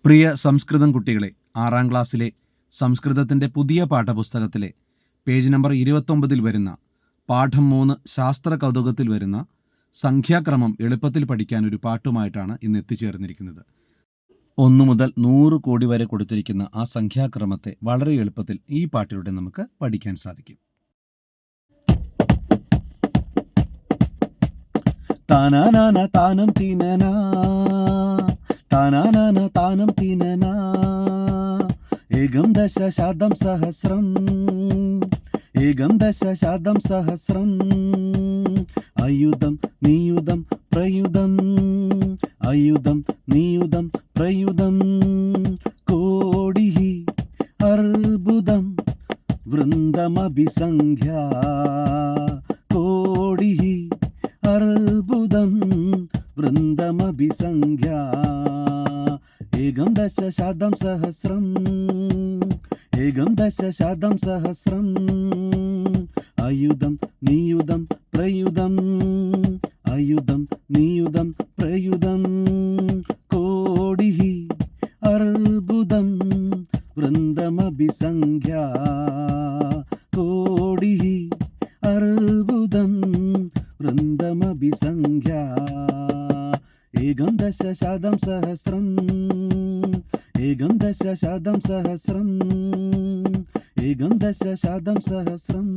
പ്രിയ സംസ്കൃതം കുട്ടികളെ, 6ാം ക്ലാസ്സിലെ സംസ്കൃതത്തിൻ്റെ പുതിയ പാഠപുസ്തകത്തിലെ പേജ് നമ്പർ 29 വരുന്ന പാഠം 3 ശാസ്ത്ര കൗതുകത്തിൽ വരുന്ന സംഖ്യാക്രമം എളുപ്പത്തിൽ പഠിക്കാൻ ഒരു പാട്ടുമായിട്ടാണ് ഇന്ന് എത്തിച്ചേർന്നിരിക്കുന്നത്. 1 മുതൽ 100 കോടി വരെ കൊടുത്തിരിക്കുന്ന ആ സംഖ്യാക്രമത്തെ വളരെ എളുപ്പത്തിൽ ഈ പാട്ടിലൂടെ നമുക്ക് പഠിക്കാൻ സാധിക്കും. താനാനാന താനം തീനനാ, താനാനാന താനം തീനനാ, ഏകം ദശ ശതം സഹസ്രം, ഏകം ദശ ശതം സഹസ്രം, അയുധം നിയുധം പ്രയുധം, അയുധം നിയുധം പ്രയുധം, കോടിഃ അർബുദം വൃന്ദമഭിസംഖ്യാ, കോടിഃ അർബുദം വൃന്ദമഭിസംഖ്യാ, ഏകം ദശ ശതം സഹസ്രം, ഏകം ദശ ശതം സഹസ്രം, അയുധം നിയുധം പ്രയുധം, അയുധം നിയുധം പ്രയുധം, കോടിഃ അർബുദം വൃന്ദമഭിസംഖ്യാ, കോടിഃ അർബുദം വൃന്ദമഭിസംഖ്യാ, ഏകം ദശ ശതം സഹസ്രം, ഏകം ദശ ശതം സഹസ്രം, ഏകം ദശ ശതം സഹസ്രം.